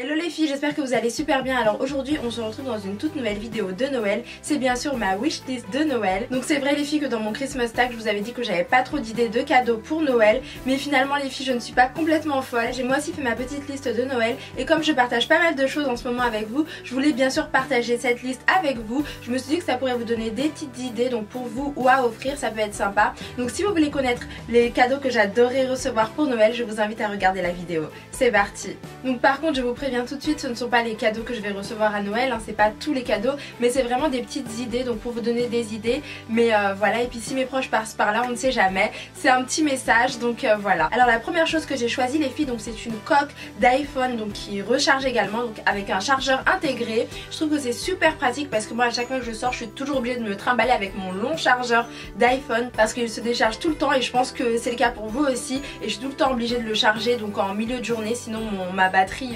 Hello les filles, j'espère que vous allez super bien. Alors aujourd'hui on se retrouve dans une toute nouvelle vidéo de Noël. C'est bien sûr ma wishlist de Noël. Donc c'est vrai les filles que dans mon Christmas tag je vous avais dit que j'avais pas trop d'idées de cadeaux pour Noël. Mais finalement les filles je ne suis pas complètement folle. J'ai moi aussi fait ma petite liste de Noël. Et comme je partage pas mal de choses en ce moment avec vous, je voulais bien sûr partager cette liste avec vous. Je me suis dit que ça pourrait vous donner des petites idées donc pour vous ou à offrir, ça peut être sympa. Donc si vous voulez connaître les cadeaux que j'adorerais recevoir pour Noël, je vous invite à regarder la vidéo. C'est parti. Donc par contre je vous préviens tout de suite, ce ne sont pas les cadeaux que je vais recevoir à Noël, hein, c'est pas tous les cadeaux, mais c'est vraiment des petites idées, donc pour vous donner des idées, mais voilà, et puis si mes proches passent par là, on ne sait jamais, c'est un petit message, donc voilà. Alors la première chose que j'ai choisie les filles, donc c'est une coque d'iPhone, donc qui recharge également, donc avec un chargeur intégré. Je trouve que c'est super pratique parce que moi à chaque fois que je sors, je suis toujours obligée de me trimballer avec mon long chargeur d'iPhone parce qu'il se décharge tout le temps et je pense que c'est le cas pour vous aussi, et je suis tout le temps obligée de le charger donc en milieu de journée, sinon ma batterie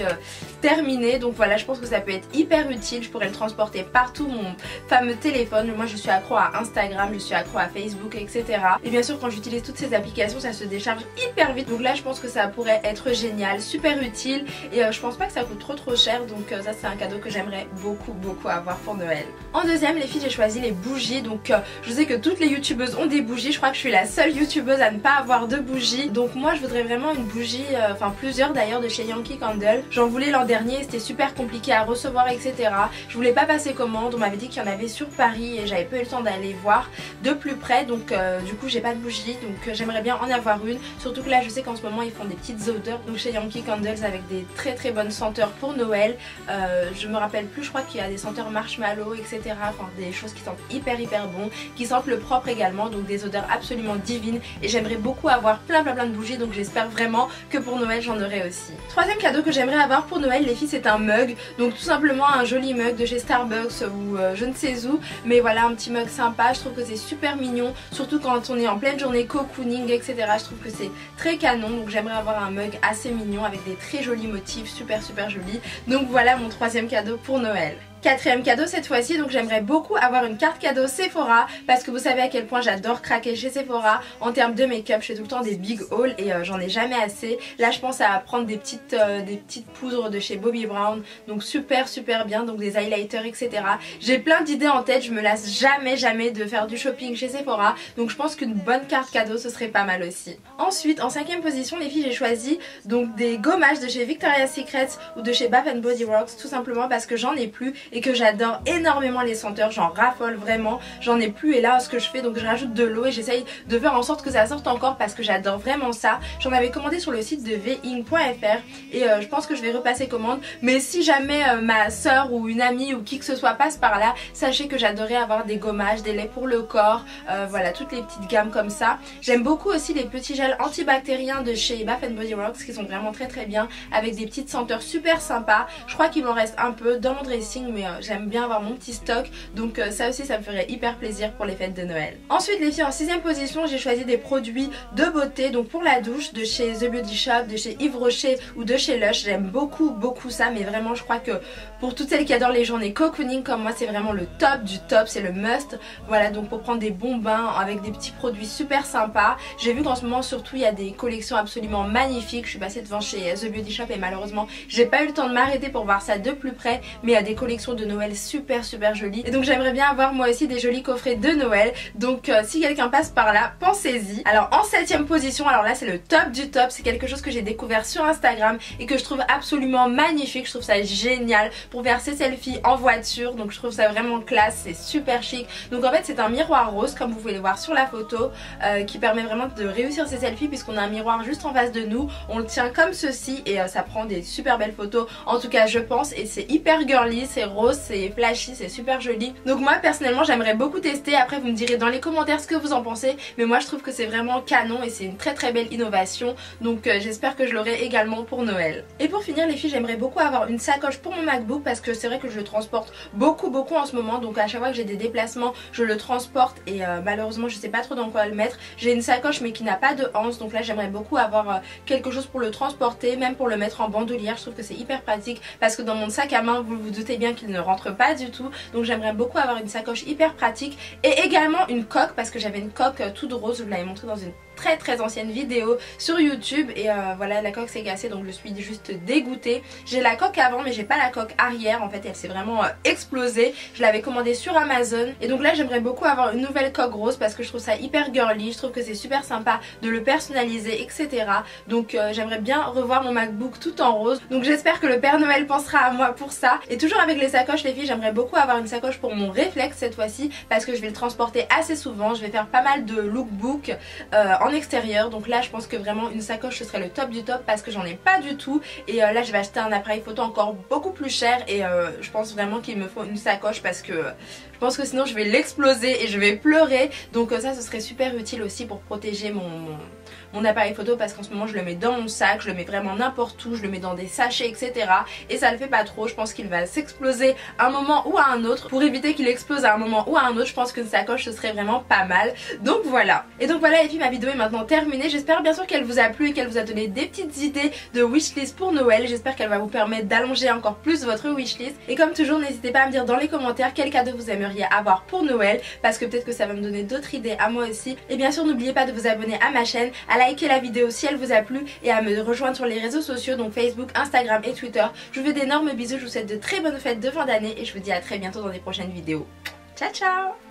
terminée. Donc voilà, je pense que ça peut être hyper utile, je pourrais le transporter partout, mon fameux téléphone. Moi je suis accro à Instagram, je suis accro à Facebook, etc. Et bien sûr quand j'utilise toutes ces applications ça se décharge hyper vite, donc là je pense que ça pourrait être génial, super utile, et je pense pas que ça coûte trop cher, donc ça c'est un cadeau que j'aimerais beaucoup avoir pour Noël. En deuxième les filles, j'ai choisi les bougies. Donc je sais que toutes les youtubeuses ont des bougies, je crois que je suis la seule youtubeuse à ne pas avoir de bougies, donc moi je voudrais vraiment une bougie, enfin plusieurs d'ailleurs, de chez Yankee Candle. J'en voulais l'an dernier, c'était super compliqué à recevoir, etc. Je voulais pas passer commande, on m'avait dit qu'il y en avait sur Paris et j'avais pas eu le temps d'aller voir de plus près, donc du coup j'ai pas de bougie, donc j'aimerais bien en avoir une, surtout que là je sais qu'en ce moment ils font des petites odeurs, donc chez Yankee Candles, avec des très bonnes senteurs pour Noël. Je me rappelle plus, je crois qu'il y a des senteurs marshmallow, etc. Enfin des choses qui sentent hyper bon, qui sentent le propre également, donc des odeurs absolument divines, et j'aimerais beaucoup avoir plein de bougies, donc j'espère vraiment que pour Noël j'en aurai aussi. Troisième cadeau que j'aimerais avoir pour Noël les filles, c'est un mug, donc tout simplement un joli mug de chez Starbucks ou je ne sais où, mais voilà, un petit mug sympa. Je trouve que c'est super mignon, surtout quand on est en pleine journée cocooning, etc. Je trouve que c'est très canon, donc j'aimerais avoir un mug assez mignon avec des très jolis motifs, super jolis. Donc voilà mon troisième cadeau pour Noël. Quatrième cadeau cette fois-ci, donc j'aimerais beaucoup avoir une carte cadeau Sephora, parce que vous savez à quel point j'adore craquer chez Sephora en termes de make-up. Je fais tout le temps des big hauls et j'en ai jamais assez. Là je pense à prendre des petites poudres de chez Bobbi Brown, donc super bien, donc des highlighters, etc. J'ai plein d'idées en tête, je me lasse jamais de faire du shopping chez Sephora, donc je pense qu'une bonne carte cadeau ce serait pas mal aussi. Ensuite en cinquième position les filles, j'ai choisi donc des gommages de chez Victoria's Secret ou de chez Bath Body Works, tout simplement parce que j'en ai plus et que j'adore énormément les senteurs, j'en raffole vraiment, j'en ai plus, et là ce que je fais, donc je rajoute de l'eau et j'essaye de faire en sorte que ça sorte encore parce que j'adore vraiment ça. J'en avais commandé sur le site de ving.fr et je pense que je vais repasser commande, mais si jamais ma soeur ou une amie ou qui que ce soit passe par là, sachez que j'adorais avoir des gommages, des laits pour le corps, voilà, toutes les petites gammes comme ça. J'aime beaucoup aussi les petits gels antibactériens de chez Bath Body Works qui sont vraiment très bien, avec des petites senteurs super sympas. Je crois qu'il m'en reste un peu dans mon dressing, mais j'aime bien avoir mon petit stock, donc ça aussi ça me ferait hyper plaisir pour les fêtes de Noël. Ensuite les filles, en sixième position, j'ai choisi des produits de beauté, donc pour la douche de chez The Beauty Shop, de chez Yves Rocher ou de chez Lush. J'aime beaucoup ça, mais vraiment je crois que pour toutes celles qui adorent les journées cocooning comme moi, c'est vraiment le top du top, c'est le must. Voilà, donc pour prendre des bons bains avec des petits produits super sympas. J'ai vu qu'en ce moment surtout il y a des collections absolument magnifiques. Je suis passée devant chez The Beauty Shop et malheureusement j'ai pas eu le temps de m'arrêter pour voir ça de plus près, mais il y a des collections de Noël super jolies, et donc j'aimerais bien avoir moi aussi des jolis coffrets de Noël, donc si quelqu'un passe par là, pensez-y. Alors en septième position, alors là c'est le top du top, c'est quelque chose que j'ai découvert sur Instagram et que je trouve absolument magnifique. Je trouve ça génial pour faire ses selfies en voiture, donc je trouve ça vraiment classe, c'est super chic. Donc en fait c'est un miroir rose comme vous pouvez le voir sur la photo, qui permet vraiment de réussir ses selfies puisqu'on a un miroir juste en face de nous, on le tient comme ceci et ça prend des super belles photos, en tout cas je pense, et c'est hyper girly, c'est rose, c'est flashy, c'est super joli. Donc moi personnellement j'aimerais beaucoup tester. Après vous me direz dans les commentaires ce que vous en pensez, mais moi je trouve que c'est vraiment canon et c'est une très belle innovation, donc j'espère que je l'aurai également pour Noël. Et pour finir les filles, j'aimerais beaucoup avoir une sacoche pour mon MacBook parce que c'est vrai que je le transporte beaucoup en ce moment, donc à chaque fois que j'ai des déplacements je le transporte et malheureusement je sais pas trop dans quoi le mettre. J'ai une sacoche mais qui n'a pas de anse, donc là j'aimerais beaucoup avoir quelque chose pour le transporter, même pour le mettre en bandoulière. Je trouve que c'est hyper pratique parce que dans mon sac à main vous vous doutez bien qu'il ne rentre pas du tout, donc j'aimerais beaucoup avoir une sacoche hyper pratique et également une coque, parce que j'avais une coque toute rose, je vous l'avais montré dans une très ancienne vidéo sur YouTube et voilà, la coque s'est cassée donc je suis juste dégoûtée. J'ai la coque avant mais j'ai pas la coque arrière, en fait elle s'est vraiment explosée. Je l'avais commandée sur Amazon et donc là j'aimerais beaucoup avoir une nouvelle coque rose parce que je trouve ça hyper girly, je trouve que c'est super sympa de le personnaliser, etc. Donc j'aimerais bien revoir mon MacBook tout en rose, donc j'espère que le Père Noël pensera à moi pour ça. Et toujours avec les sacoches les filles, j'aimerais beaucoup avoir une sacoche pour mon réflexe cette fois-ci parce que je vais le transporter assez souvent, je vais faire pas mal de lookbook en extérieur, donc là je pense que vraiment une sacoche ce serait le top du top parce que j'en ai pas du tout et là je vais acheter un appareil photo encore beaucoup plus cher et je pense vraiment qu'il me faut une sacoche parce que je pense que sinon je vais l'exploser et je vais pleurer, donc ça ce serait super utile aussi pour protéger mon appareil photo parce qu'en ce moment je le mets dans mon sac, je le mets vraiment n'importe où, je le mets dans des sachets, etc. et ça le fait pas trop. Je pense qu'il va s'exploser à un moment ou à un autre. Pour éviter qu'il explose à un moment ou à un autre, je pense qu'une sacoche ce serait vraiment pas mal. Donc voilà. Et donc voilà les filles, ma vidéo est maintenant terminée. J'espère bien sûr qu'elle vous a plu et qu'elle vous a donné des petites idées de wishlist pour Noël. J'espère qu'elle va vous permettre d'allonger encore plus votre wishlist. Et comme toujours, n'hésitez pas à me dire dans les commentaires quel cadeau vous aimeriez avoir pour Noël parce que peut-être que ça va me donner d'autres idées à moi aussi. Et bien sûr n'oubliez pas de vous abonner à ma chaîne, à liker la vidéo si elle vous a plu et à me rejoindre sur les réseaux sociaux, donc Facebook, Instagram et Twitter. Je vous fais d'énormes bisous, je vous souhaite de très bonnes fêtes de fin d'année et je vous dis à très bientôt dans des prochaines vidéos. Ciao ciao.